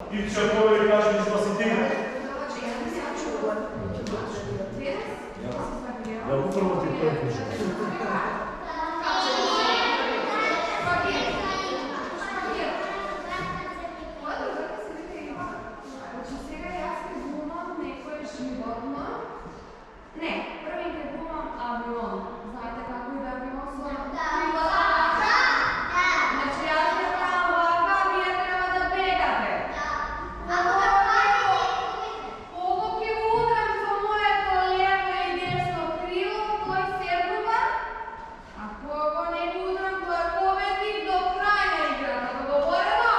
И ще повели да кажем, що си тигне. Да го първо ти той пише. Не, първите бумам авион. Знаете как и да авион слава? Значи аз не правя вака, вие трябва да бегате. Колко ки го удрам со моето лево и десно крило, той седнува. А кого не го удрам, той е победник до крај на играта. Договорено?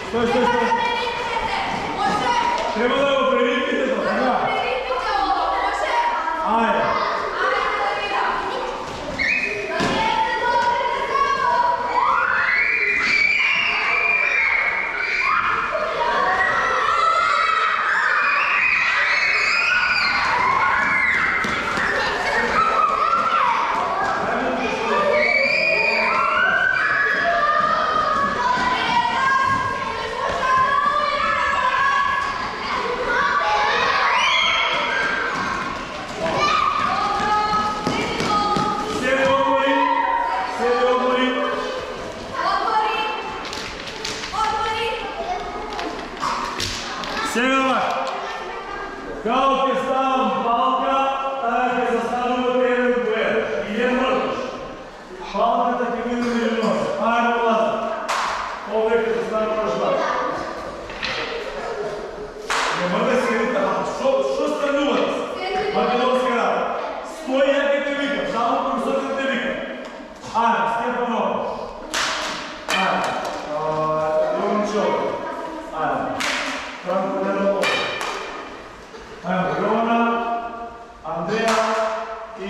Стой! Трябва да го привикнете до сега. Айде. Сега, kao che stavам палка, тая ќе застанува еден до еден. И не мръдаш. Палката ќе мине между нос. Айде, лаза. Овде ќе застануваш лаза. Не мрда седите, шо станувате? Македонска рада. Стои, ја ќе те викам, само професорът те викам. Айде, Стефанов. Айде. Йончов. Айде. Franco Nero, Rona, Andrea e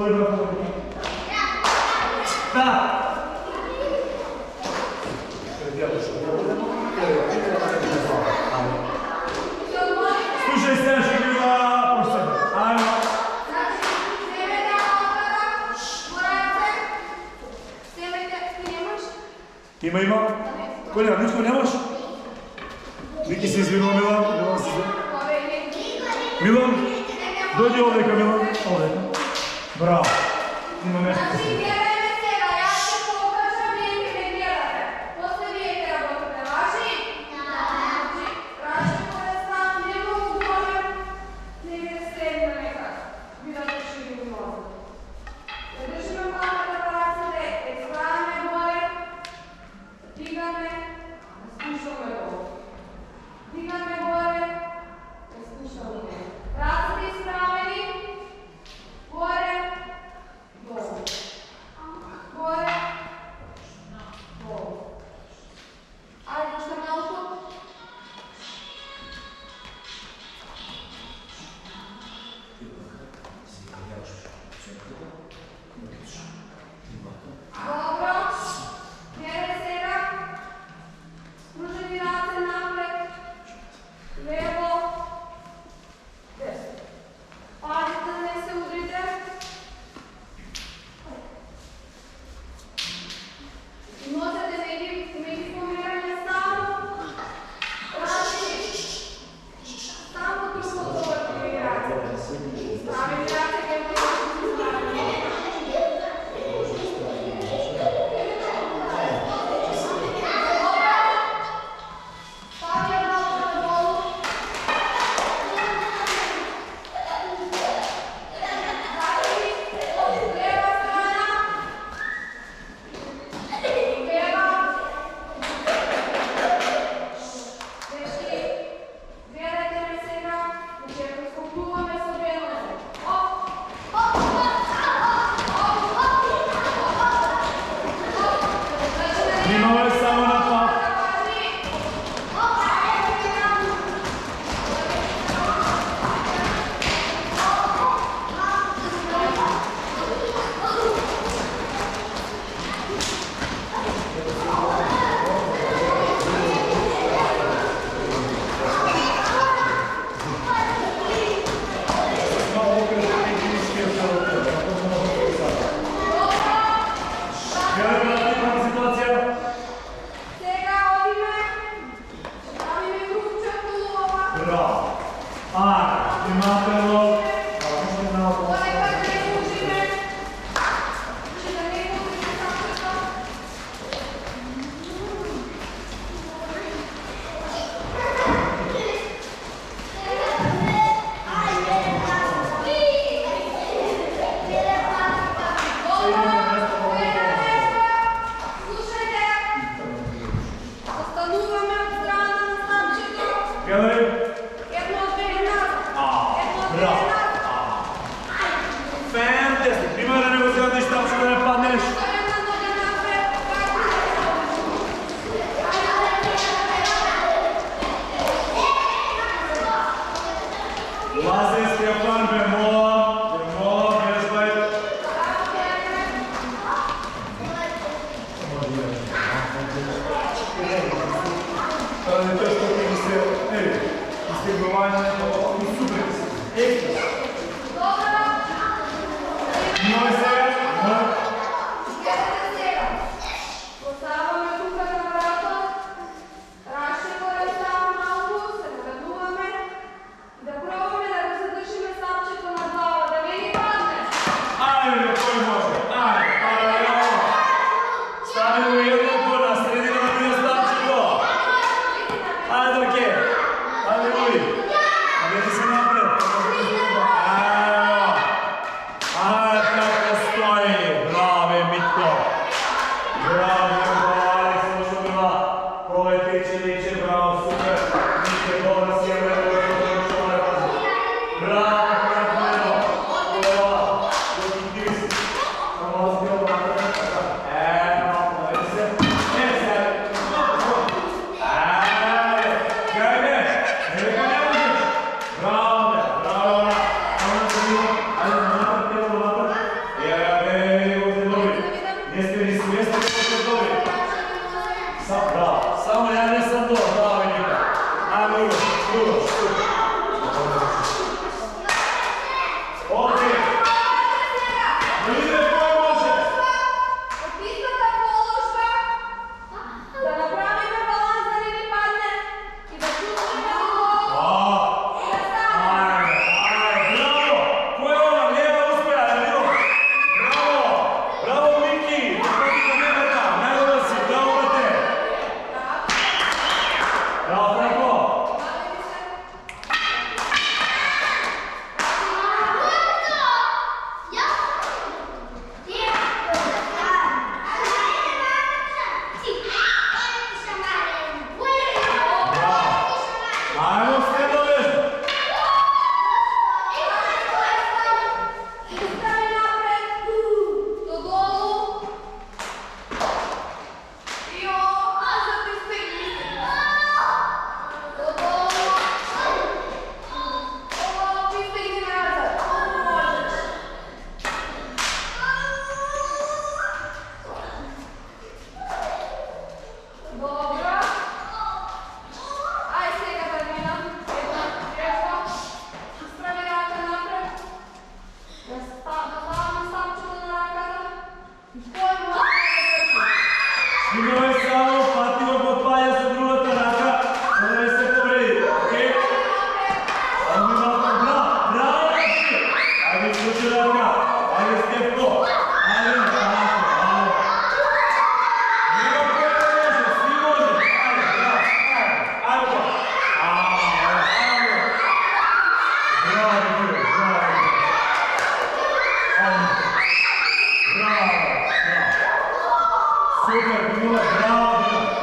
Dove va fuori? Da! Slušaj se, naši krila po sebe. Ajmo. Ima. Kolja, ničko nemaš? Niki se izvinuo, Milan. Milan se izvinuo. Milan, dođi ovdje ka Milan. Ovdje. Bravo. Ima nešto. Ajde, Stefko. Ajde, tako, ajde. Nema koje može, svi može. Ajde, bravo, ajde. Ajde, bravo. Ajde. Bravo, Miro, bravo. Ajde. Bravo, bravo. Super, Miro, bravo, Miro.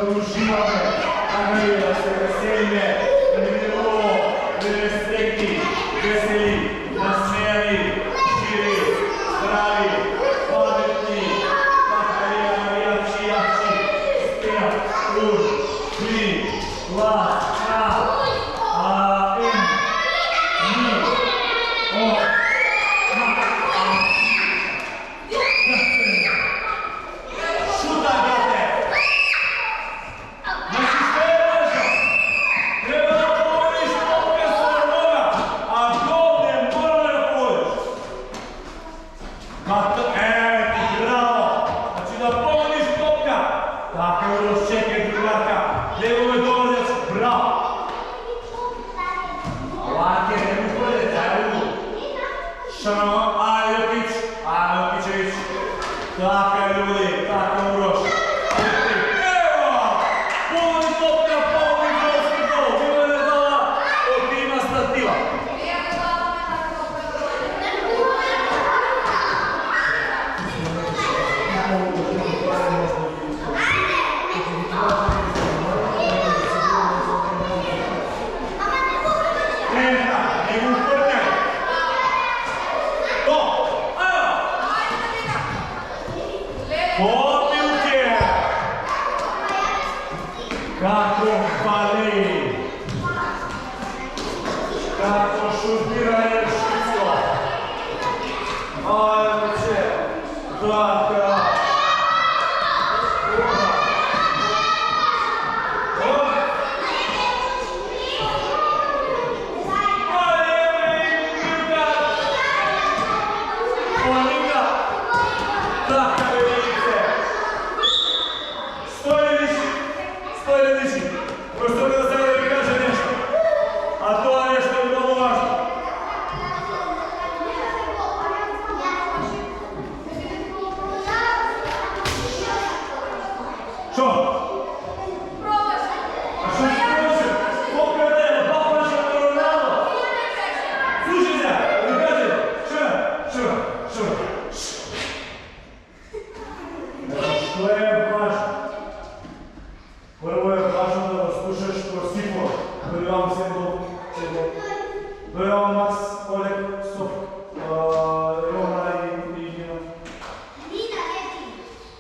uživame, da se veselime, da bi bilo sretni, veseli, nasmejani, žiri, zdravi, pametni, Makarija, jači, spev, ur, bli, glas, Така, ljudi, tako Uroš. Evo! Polni topka, polni golski gol. Bilo je gola od tima Stativa. Tenta, nego upornjaj. To! Popilke! Kako hvali! Kako šutira Jevšico! Ajmo će! Dlaka! Što? Probaš! A što si probaš? Koliko je delo? Papaš je Ronaldo! Slušaj se! Da kažem! Što? Što je važno? Prvo je važno da slušaš Prosipo. Dobivam se do... Dobivam Max, Oleg, Stop, Roma i Nina.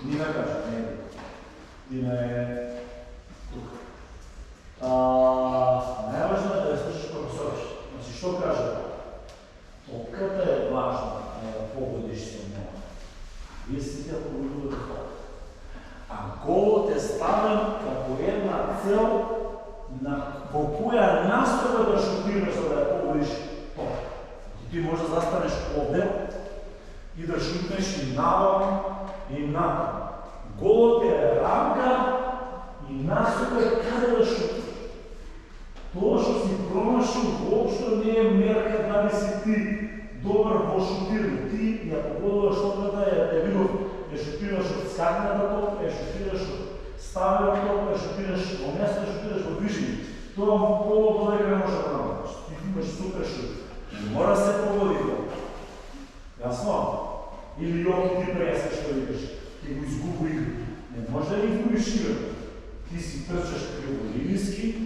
Nina kaže, ne. Dina je tukaj. Najvažno je da je slušaš profesoriš. Znači, što kaže? Kada je važno da pogodiš se u njega? Вие сите поводувате хора. А голот е ставен како една цел во која настоја да шутираш за да ја погодиш тоа. Ти може да застанеш овде и да шутнеш и наваму и натаму. Голот е рамка и настоја каде да шутиш. Тоа што си промашил воопшто не е мерка дали си ти добар во шутирање. Ти ја погодуваш топката, ја видов, ја шутираш од скакната топка, ја шутираш од ставена топка, ја шутираш во место, ја шутираш во движење. Тоа много подека не може да направиш. Ти имаш супер шут. Не мора да се погоди тоа. Јасно? Или Јоки ти преска што викаш, ќе го изгуби игра. Не може да изгубиш игра. Ти си трчаш криволинijski,